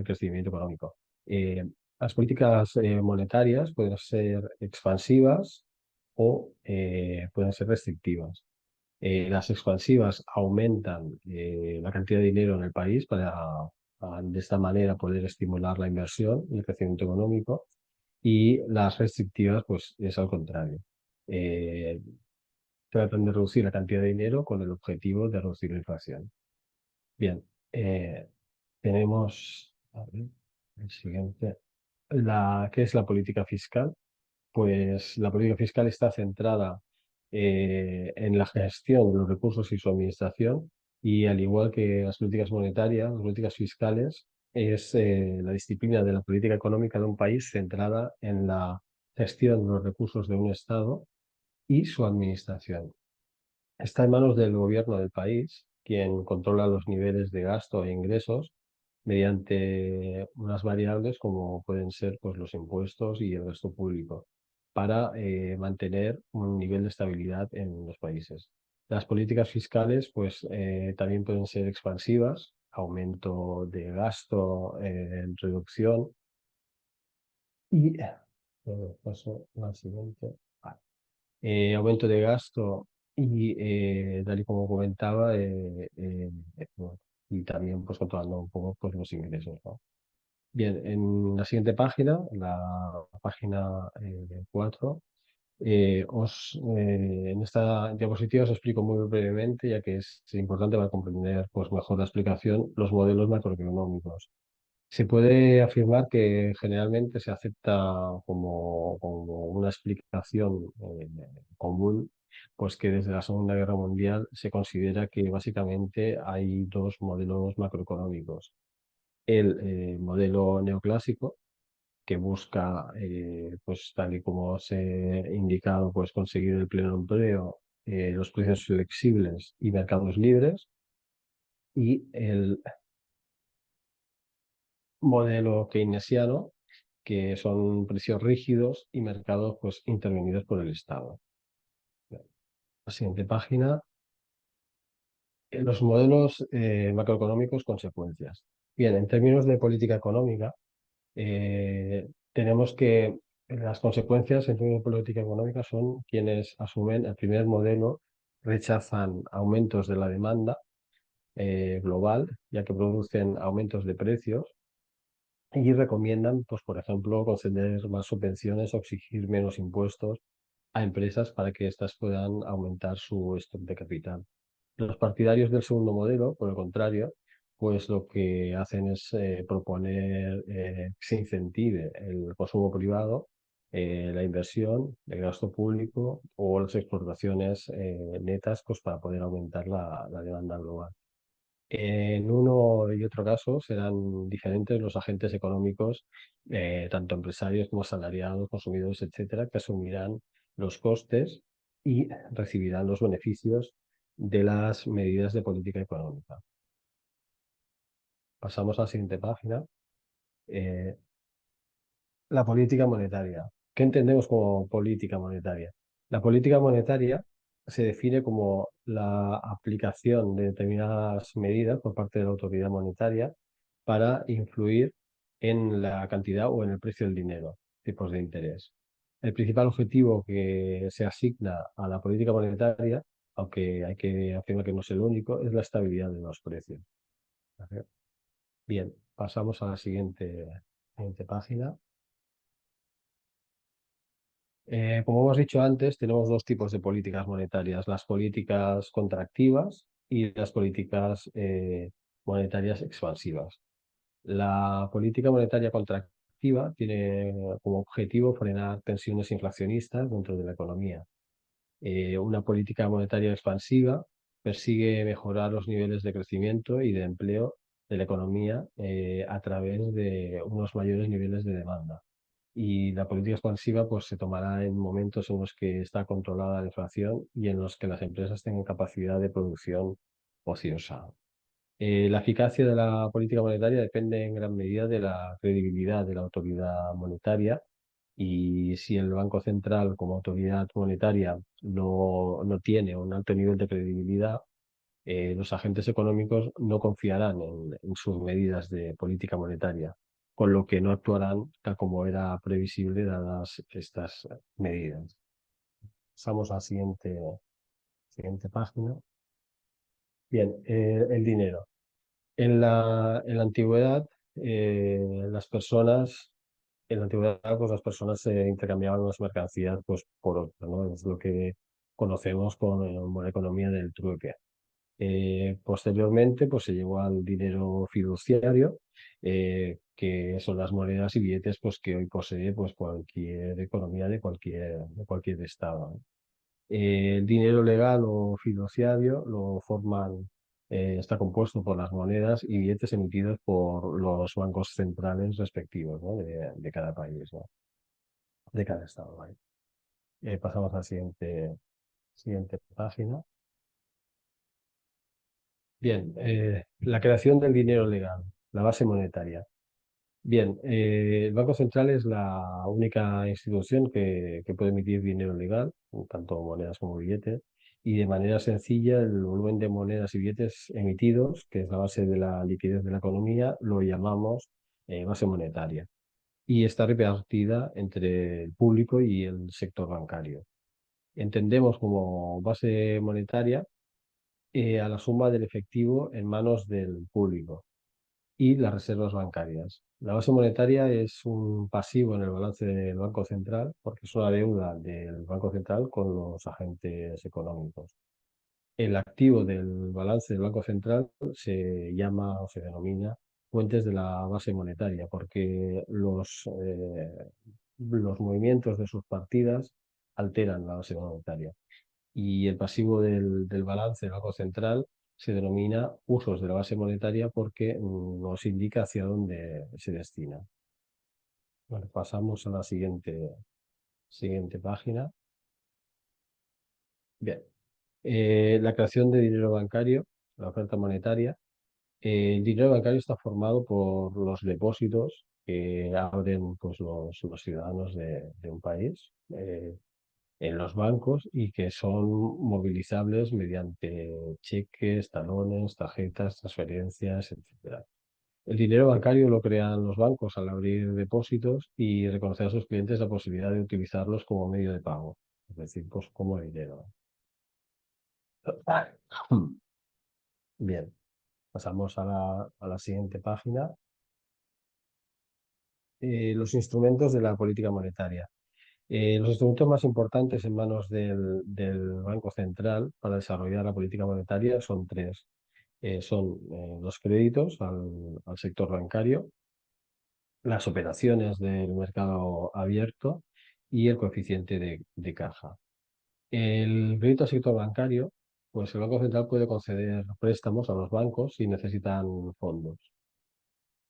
crecimiento económico. Las políticas monetarias pueden ser expansivas o pueden ser restrictivas. Las expansivas aumentan la cantidad de dinero en el país para de esta manera poder estimular la inversión y el crecimiento económico. Y las restrictivas, pues es al contrario. Eh, Tratan de reducir la cantidad de dinero con el objetivo de reducir la inflación. Bien, tenemos a ver, el siguiente. ¿Qué es la política fiscal? Pues la política fiscal está centrada en la gestión de los recursos y su administración, y al igual que las políticas monetarias, las políticas fiscales es la disciplina de la política económica de un país centrada en la gestión de los recursos de un Estado y su administración. Está en manos del gobierno del país, quien controla los niveles de gasto e ingresos mediante unas variables como pueden ser pues, los impuestos y el gasto público, para mantener un nivel de estabilidad en los países. Las políticas fiscales pues, también pueden ser expansivas, aumento de gasto, reducción y paso a la siguiente. Vale. Aumento de gasto y, tal y como comentaba, bueno, y también pues controlando un poco pues, los ingresos, ¿no? Bien, en la siguiente página, la página 4, en esta diapositiva os explico muy brevemente, ya que es importante para comprender pues, mejor la explicación, los modelos macroeconómicos. Se puede afirmar que generalmente se acepta como una explicación común, pues que desde la Segunda Guerra Mundial se considera que básicamente hay dos modelos macroeconómicos. El modelo neoclásico, que busca, pues tal y como os he indicado, pues conseguir el pleno empleo, los precios flexibles y mercados libres, y el modelo keynesiano, que son precios rígidos y mercados pues, intervenidos por el Estado. La siguiente página, los modelos macroeconómicos, consecuencias. Bien, en términos de política económica, tenemos que las consecuencias en términos de política económica son quienes asumen el primer modelo, rechazan aumentos de la demanda global, ya que producen aumentos de precios, y recomiendan, pues, por ejemplo, conceder más subvenciones o exigir menos impuestos a empresas para que éstas puedan aumentar su stock de capital. Los partidarios del segundo modelo, por el contrario, pues lo que hacen es proponer que se incentive el consumo privado, la inversión, el gasto público o las exportaciones netas, pues para poder aumentar la demanda global. En uno y otro caso serán diferentes los agentes económicos, tanto empresarios como asalariados, consumidores, etcétera, que asumirán los costes y recibirán los beneficios de las medidas de política económica. Pasamos a la siguiente página. Eh, la política monetaria. ¿Qué entendemos como política monetaria? La política monetaria se define como la aplicación de determinadas medidas por parte de la autoridad monetaria para influir en la cantidad o en el precio del dinero, tipos de interés. El principal objetivo que se asigna a la política monetaria, aunque hay que afirmar que no es el único, es la estabilidad de los precios. ¿Vale? Bien, pasamos a la siguiente página. Como hemos dicho antes, tenemos dos tipos de políticas monetarias, las políticas contractivas y las políticas monetarias expansivas. La política monetaria contractiva tiene como objetivo frenar tensiones inflacionistas dentro de la economía. Una política monetaria expansiva persigue mejorar los niveles de crecimiento y de empleo de la economía a través de unos mayores niveles de demanda. Y la política expansiva pues, se tomará en momentos en los que está controlada la inflación y en los que las empresas tengan capacidad de producción ociosa. La eficacia de la política monetaria depende en gran medida de la credibilidad de la autoridad monetaria, y si el Banco Central como autoridad monetaria no tiene un alto nivel de credibilidad, los agentes económicos no confiarán en sus medidas de política monetaria, con lo que no actuarán tal como era previsible dadas estas medidas. Pasamos a la siguiente página. Bien, el dinero. En la antigüedad, las personas, en la antigüedad, pues las personas intercambiaban las mercancías pues, por otras, ¿no? Es lo que conocemos como la economía del trueque. Posteriormente, pues se llegó al dinero fiduciario, que son las monedas y billetes pues, que hoy posee pues, cualquier economía de cualquier estado, ¿no? El dinero legal o fiduciario lo forman, está compuesto por las monedas y billetes emitidos por los bancos centrales respectivos, ¿no? de cada país, ¿no? De cada estado, ¿vale? Pasamos a la siguiente página. Bien, la creación del dinero legal, la base monetaria. Bien, el Banco Central es la única institución que puede emitir dinero legal, tanto monedas como billetes, y de manera sencilla el volumen de monedas y billetes emitidos, que es la base de la liquidez de la economía, lo llamamos base monetaria y está repartida entre el público y el sector bancario. Entendemos como base monetaria a la suma del efectivo en manos del público y las reservas bancarias. La base monetaria es un pasivo en el balance del Banco Central porque es una deuda del Banco Central con los agentes económicos. El activo del balance del Banco Central se llama o se denomina fuentes de la base monetaria porque los movimientos de sus partidas alteran la base monetaria y el pasivo del balance del Banco Central se denomina usos de la base monetaria porque nos indica hacia dónde se destina. Bueno, pasamos a la siguiente página. Bien, la creación de dinero bancario, la oferta monetaria. El dinero bancario está formado por los depósitos que abren pues, los ciudadanos de un país. En los bancos y que son movilizables mediante cheques, talones, tarjetas, transferencias, etcétera. El dinero bancario lo crean los bancos al abrir depósitos y reconocer a sus clientes la posibilidad de utilizarlos como medio de pago, es decir, pues como dinero. Bien, pasamos a la siguiente página. Los instrumentos de la política monetaria. Los instrumentos más importantes en manos del Banco Central para desarrollar la política monetaria son tres. Son los créditos al sector bancario, las operaciones del mercado abierto y el coeficiente de caja. El crédito al sector bancario, pues el Banco Central puede conceder préstamos a los bancos si necesitan fondos.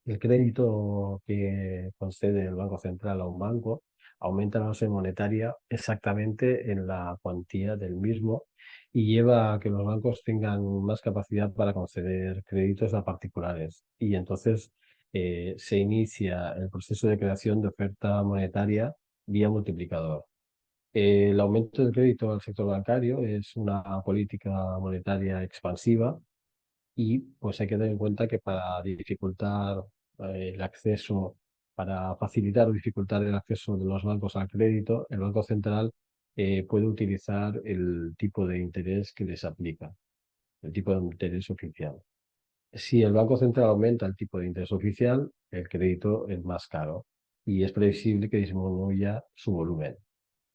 El crédito que concede el Banco Central a un banco aumenta la base monetaria exactamente en la cuantía del mismo y lleva a que los bancos tengan más capacidad para conceder créditos a particulares. Y entonces se inicia el proceso de creación de oferta monetaria vía multiplicador. El aumento del crédito al sector bancario es una política monetaria expansiva y pues hay que tener en cuenta que para dificultar el acceso, para facilitar o dificultar el acceso de los bancos al crédito, el Banco Central puede utilizar el tipo de interés que les aplica, el tipo de interés oficial. Si el Banco Central aumenta el tipo de interés oficial, el crédito es más caro y es previsible que disminuya su volumen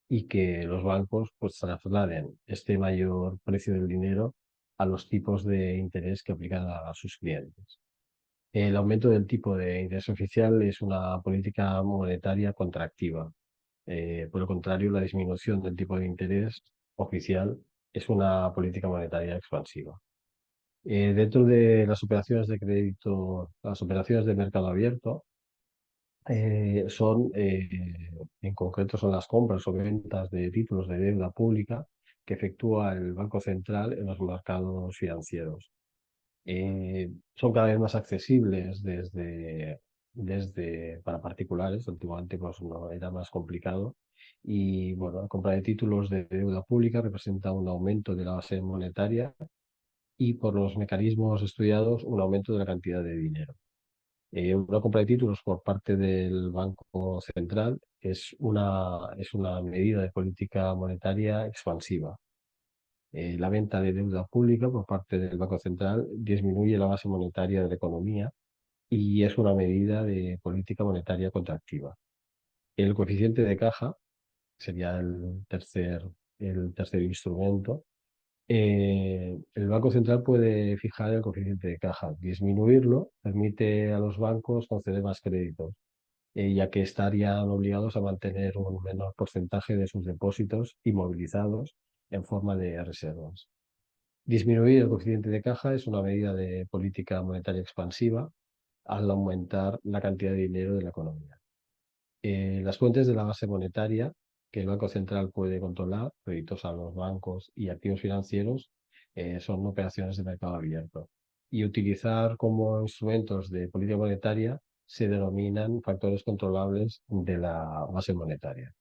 y que los bancos pues trasladen este mayor precio del dinero a los tipos de interés que aplican a sus clientes. El aumento del tipo de interés oficial es una política monetaria contractiva. Por el contrario, la disminución del tipo de interés oficial es una política monetaria expansiva. Dentro de las operaciones de crédito, las operaciones de mercado abierto, en concreto son las compras o ventas de títulos de deuda pública que efectúa el Banco Central en los mercados financieros. Son cada vez más accesibles desde para particulares, últimamente pues, no, era más complicado. Y bueno, la compra de títulos de deuda pública representa un aumento de la base monetaria y por los mecanismos estudiados un aumento de la cantidad de dinero. Una compra de títulos por parte del Banco Central es una medida de política monetaria expansiva. La venta de deuda pública por parte del Banco Central disminuye la base monetaria de la economía y es una medida de política monetaria contractiva. El coeficiente de caja sería el tercer instrumento. El Banco Central puede fijar el coeficiente de caja. Disminuirlo permite a los bancos conceder más créditos, ya que estarían obligados a mantener un menor porcentaje de sus depósitos inmovilizados en forma de reservas. Disminuir el coeficiente de caja es una medida de política monetaria expansiva al aumentar la cantidad de dinero de la economía. Las fuentes de la base monetaria que el Banco Central puede controlar, créditos a los bancos y activos financieros, son operaciones de mercado abierto. Y utilizar como instrumentos de política monetaria se denominan factores controlables de la base monetaria.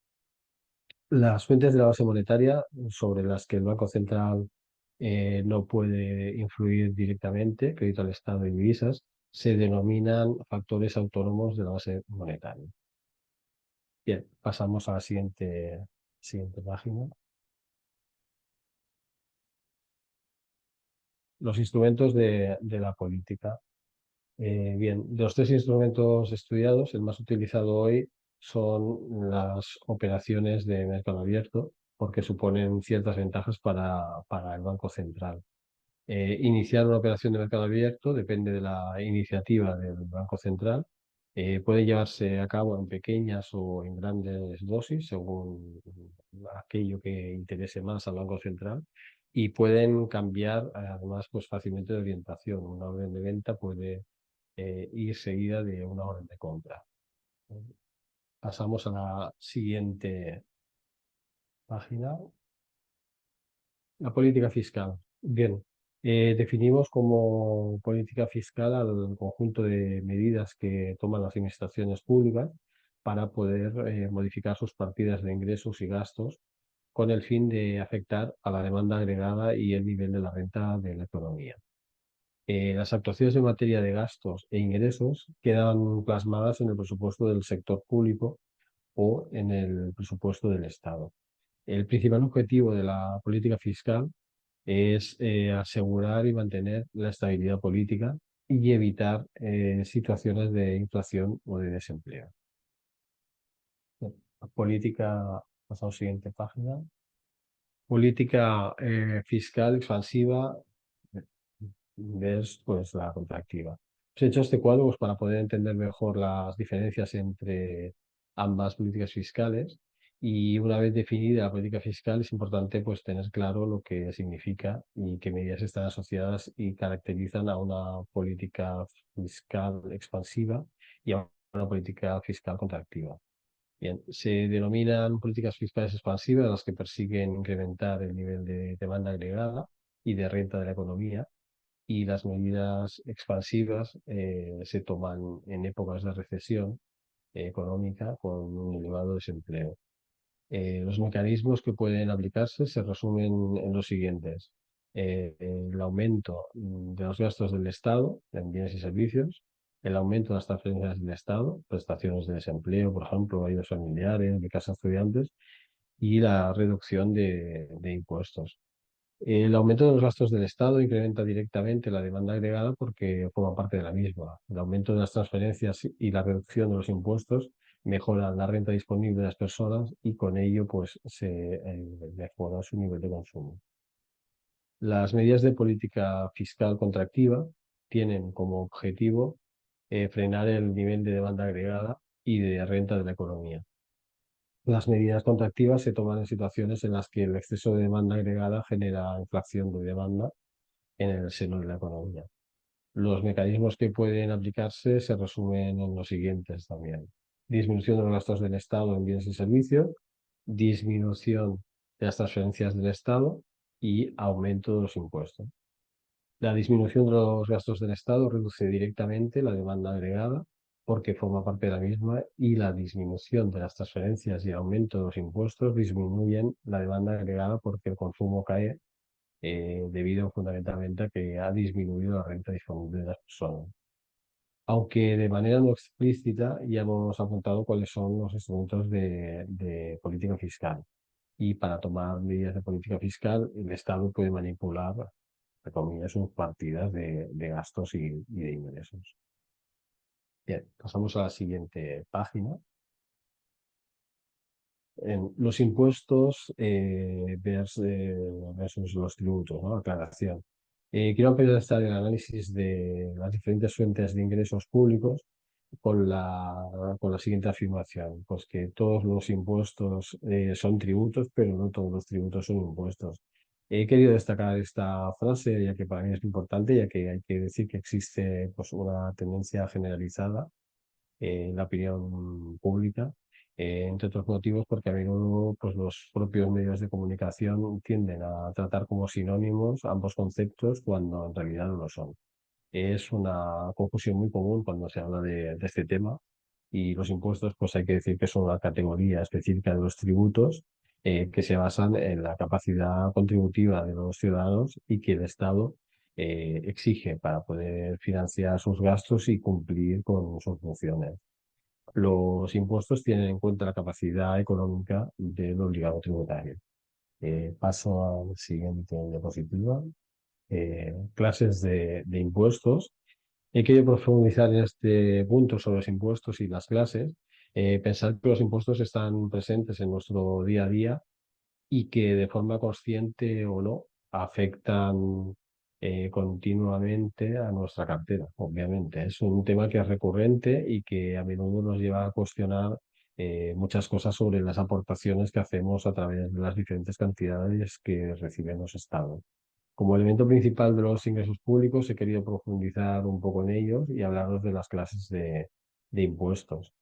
Las fuentes de la base monetaria sobre las que el Banco Central no puede influir directamente, crédito al Estado y divisas, se denominan factores autónomos de la base monetaria. Bien, pasamos a la siguiente página. Los instrumentos de la política. Bien, de los tres instrumentos estudiados, el más utilizado hoy son las operaciones de mercado abierto, porque suponen ciertas ventajas para el Banco Central. Iniciar una operación de mercado abierto depende de la iniciativa del Banco Central. Puede llevarse a cabo en pequeñas o en grandes dosis, según aquello que interese más al Banco Central. Y pueden cambiar, además, pues fácilmente de orientación. Una orden de venta puede ir seguida de una orden de compra. Pasamos a la siguiente página. La política fiscal. Bien, definimos como política fiscal al conjunto de medidas que toman las administraciones públicas para poder modificar sus partidas de ingresos y gastos con el fin de afectar a la demanda agregada y el nivel de la renta de la economía. Las actuaciones en materia de gastos e ingresos quedan plasmadas en el presupuesto del sector público o en el presupuesto del Estado. El principal objetivo de la política fiscal es asegurar y mantener la estabilidad política y evitar situaciones de inflación o de desempleo. Política, pasamos a la siguiente página. Política fiscal expansiva es pues la contractiva. Os he hecho este cuadro pues, para poder entender mejor las diferencias entre ambas políticas fiscales, y una vez definida la política fiscal es importante pues tener claro lo que significa y qué medidas están asociadas y caracterizan a una política fiscal expansiva y a una política fiscal contractiva. Bien, se denominan políticas fiscales expansivas las que persiguen incrementar el nivel de demanda agregada y de renta de la economía, y las medidas expansivas se toman en épocas de recesión económica con un elevado desempleo. Los mecanismos que pueden aplicarse se resumen en los siguientes. El aumento de los gastos del Estado en bienes y servicios, el aumento de las transferencias del Estado, prestaciones de desempleo, por ejemplo, ayudas familiares, becas a estudiantes, y la reducción de impuestos. El aumento de los gastos del Estado incrementa directamente la demanda agregada porque forma parte de la misma. El aumento de las transferencias y la reducción de los impuestos mejoran la renta disponible de las personas y con ello pues, se mejora su nivel de consumo. Las medidas de política fiscal contractiva tienen como objetivo frenar el nivel de demanda agregada y de renta de la economía. Las medidas contractivas se toman en situaciones en las que el exceso de demanda agregada genera inflación de demanda en el seno de la economía. Los mecanismos que pueden aplicarse se resumen en los siguientes también. Disminución de los gastos del Estado en bienes y servicios, disminución de las transferencias del Estado y aumento de los impuestos. La disminución de los gastos del Estado reduce directamente la demanda agregada porque forma parte de la misma, y la disminución de las transferencias y el aumento de los impuestos disminuyen la demanda agregada porque el consumo cae debido fundamentalmente a que ha disminuido la renta disponible de las personas. Aunque de manera no explícita ya hemos apuntado cuáles son los instrumentos de política fiscal. Y para tomar medidas de política fiscal, el Estado puede manipular, entre comillas, sus partidas de gastos y de ingresos. Bien, pasamos a la siguiente página. Los impuestos versus los tributos, ¿no? Aclaración. Quiero empezar el análisis de las diferentes fuentes de ingresos públicos con la siguiente afirmación, pues que todos los impuestos son tributos, pero no todos los tributos son impuestos. He querido destacar esta frase, ya que para mí es importante, ya que hay que decir que existe pues, una tendencia generalizada en la opinión pública, entre otros motivos porque a menudo pues, los propios medios de comunicación tienden a tratar como sinónimos ambos conceptos cuando en realidad no lo son. Es una confusión muy común cuando se habla de este tema y los impuestos, pues hay que decir que son una categoría específica de los tributos que se basan en la capacidad contributiva de los ciudadanos y que el Estado exige para poder financiar sus gastos y cumplir con sus funciones. Los impuestos tienen en cuenta la capacidad económica del obligado tributario. Paso a la siguiente diapositiva. Clases de impuestos. He querido profundizar en este punto sobre los impuestos y las clases. Pensar que los impuestos están presentes en nuestro día a día y que de forma consciente o no afectan continuamente a nuestra cartera, obviamente. Es un tema que es recurrente y que a menudo nos lleva a cuestionar muchas cosas sobre las aportaciones que hacemos a través de las diferentes cantidades que reciben los estados. Como elemento principal de los ingresos públicos, he querido profundizar un poco en ellos y hablaros de las clases de impuestos.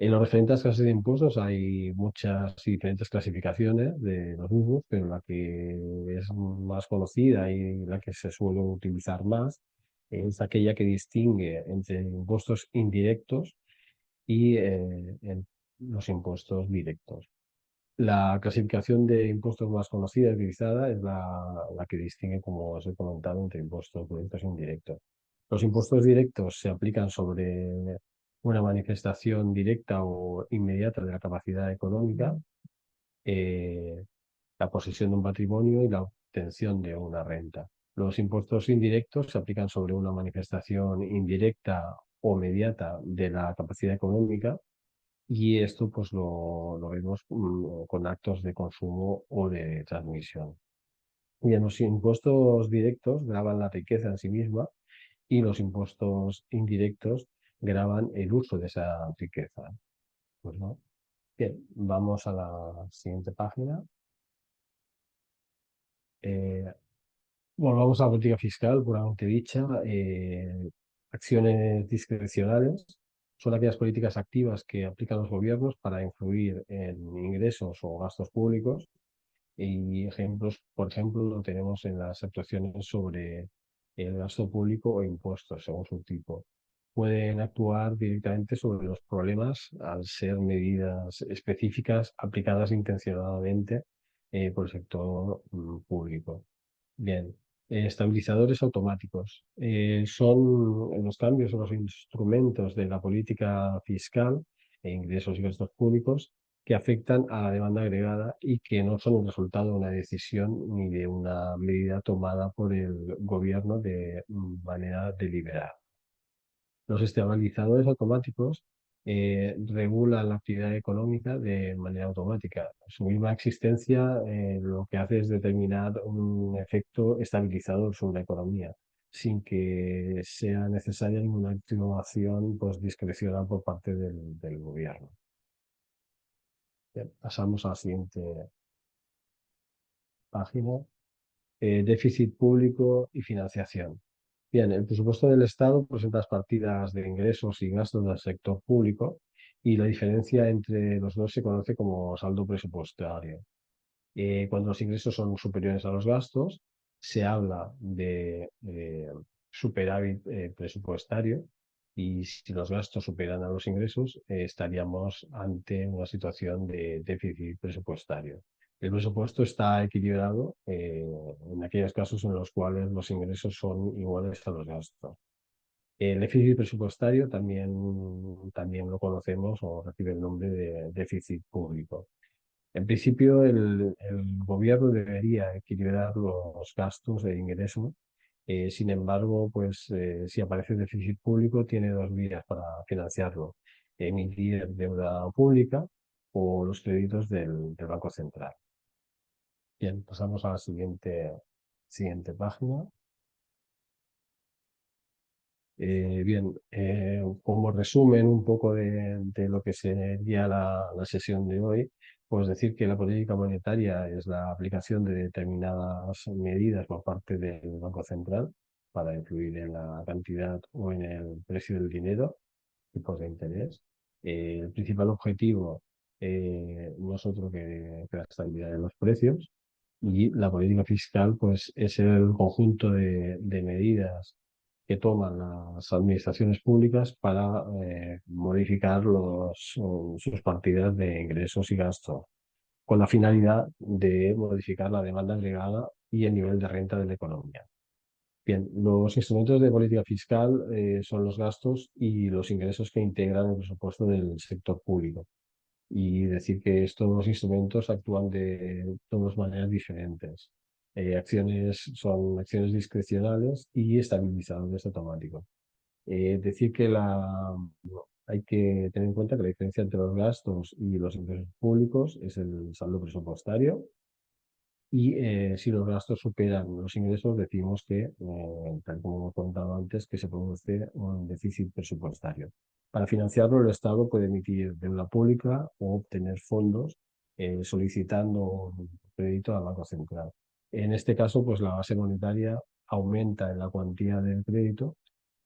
En lo referente a las clases de impuestos hay muchas y diferentes clasificaciones de los mismos, pero la que es más conocida y la que se suele utilizar más es aquella que distingue entre impuestos indirectos y los impuestos directos. La clasificación de impuestos más conocida y utilizada es la que distingue, como os he comentado, entre impuestos directos e indirectos. Los impuestos directos se aplican sobre una manifestación directa o inmediata de la capacidad económica, eh, la posesión de un patrimonio y la obtención de una renta. Los impuestos indirectos se aplican sobre una manifestación indirecta o mediata de la capacidad económica y esto pues lo vemos con actos de consumo o de transmisión. Bien, los impuestos directos gravan la riqueza en sí misma y los impuestos indirectos gravan el uso de esa riqueza. Pues, ¿no? Bien, vamos a la siguiente página. Eh, Volvamos a la política fiscal, puramente dicha. Acciones discrecionales son aquellas políticas activas que aplican los gobiernos para influir en ingresos o gastos públicos. Y ejemplos, por ejemplo, lo tenemos en las actuaciones sobre el gasto público o impuestos, según su tipo. Pueden actuar directamente sobre los problemas al ser medidas específicas aplicadas intencionadamente por el sector público. Bien, estabilizadores automáticos. Son los cambios o los instrumentos de la política fiscal e ingresos y gastos públicos que afectan a la demanda agregada y que no son el resultado de una decisión ni de una medida tomada por el gobierno de manera deliberada. Los estabilizadores automáticos regulan la actividad económica de manera automática. Su misma existencia lo que hace es determinar un efecto estabilizador sobre la economía, sin que sea necesaria ninguna activación pues, discrecional por parte del gobierno. Bien, pasamos a la siguiente página. Déficit público y financiación. Bien, el presupuesto del Estado presenta las partidas de ingresos y gastos del sector público y la diferencia entre los dos se conoce como saldo presupuestario. Cuando los ingresos son superiores a los gastos, se habla de superávit presupuestario y si los gastos superan a los ingresos, estaríamos ante una situación de déficit presupuestario. El presupuesto está equilibrado en aquellos casos en los cuales los ingresos son iguales a los gastos. El déficit presupuestario también lo conocemos o recibe el nombre de déficit público. En principio, el gobierno debería equilibrar los gastos e ingresos. Sin embargo, pues si aparece déficit público, tiene dos vías para financiarlo: emitir deuda pública o los créditos del Banco Central. Bien, pasamos a la siguiente página. Bien, como resumen un poco de lo que sería la sesión de hoy, pues decir que la política monetaria es la aplicación de determinadas medidas por parte del Banco Central para influir en la cantidad o en el precio del dinero, tipos de interés. El principal objetivo no es otro que la estabilidad de los precios, y la política fiscal pues, es el conjunto de medidas que toman las administraciones públicas para modificar sus partidas de ingresos y gastos, con la finalidad de modificar la demanda agregada y el nivel de renta de la economía. Bien, los instrumentos de política fiscal son los gastos y los ingresos que integran el presupuesto del sector público. Y decir que estos instrumentos actúan de dos maneras diferentes. Son acciones discrecionales y estabilizadores automáticos. Decir que hay que tener en cuenta que la diferencia entre los gastos y los ingresos públicos es el saldo presupuestario, y si los gastos superan los ingresos, decimos que, tal como hemos contado antes, que se produce un déficit presupuestario. Para financiarlo, el Estado puede emitir deuda pública o obtener fondos solicitando un crédito al Banco Central. En este caso, pues la base monetaria aumenta en la cuantía del crédito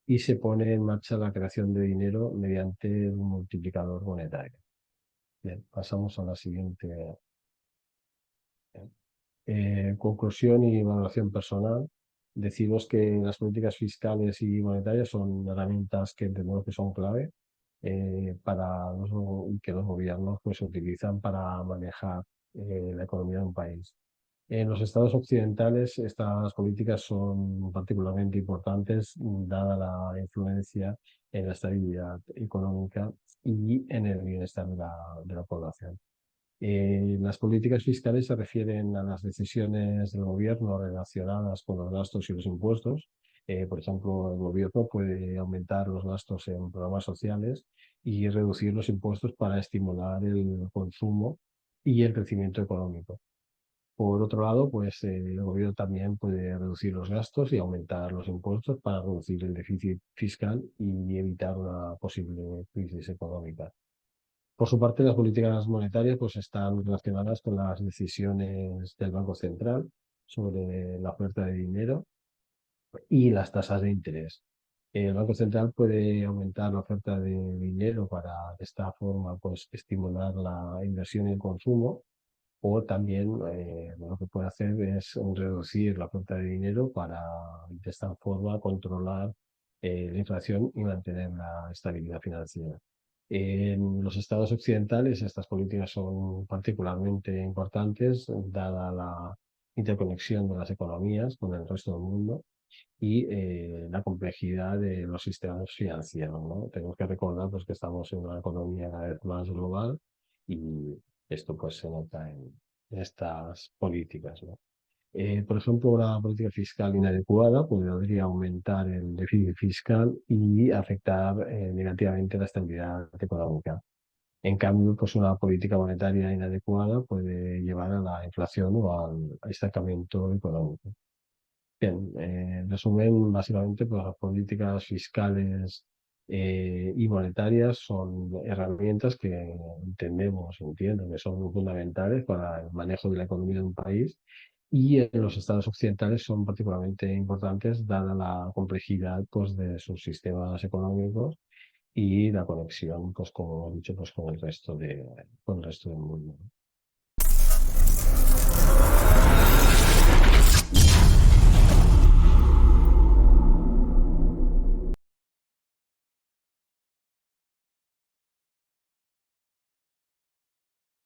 y se pone en marcha la creación de dinero mediante un multiplicador monetario. Bien, pasamos a la siguiente. Conclusión y valoración personal. Decimos que las políticas fiscales y monetarias son herramientas que entendemos que son clave que los gobiernos pues, utilizan para manejar la economía de un país. En los estados occidentales estas políticas son particularmente importantes dada la influencia en la estabilidad económica y en el bienestar de la población. Las políticas fiscales se refieren a las decisiones del gobierno relacionadas con los gastos y los impuestos. Por ejemplo, el gobierno puede aumentar los gastos en programas sociales y reducir los impuestos para estimular el consumo y el crecimiento económico. Por otro lado, pues el gobierno también puede reducir los gastos y aumentar los impuestos para reducir el déficit fiscal y evitar una posible crisis económica. Por su parte, las políticas monetarias pues, están relacionadas con las decisiones del Banco Central sobre la oferta de dinero y las tasas de interés. El Banco Central puede aumentar la oferta de dinero para de esta forma pues, estimular la inversión y el consumo, o también lo que puede hacer es reducir la oferta de dinero para de esta forma controlar la inflación y mantener la estabilidad financiera. En los estados occidentales estas políticas son particularmente importantes dada la interconexión de las economías con el resto del mundo y la complejidad de los sistemas financieros, ¿no? Tenemos que recordar pues, que estamos en una economía cada vez más global, y esto pues, se nota en estas políticas, ¿no? Por ejemplo, una política fiscal inadecuada podría aumentar el déficit fiscal y afectar negativamente la estabilidad económica. En cambio, pues una política monetaria inadecuada puede llevar a la inflación o al estancamiento económico. Bien, en resumen, básicamente, pues las políticas fiscales y monetarias son herramientas que entiendo que son fundamentales para el manejo de la economía de un país, y en los estados occidentales son particularmente importantes dada la complejidad pues, de sus sistemas económicos y la conexión, pues como he dicho, pues con el resto del mundo.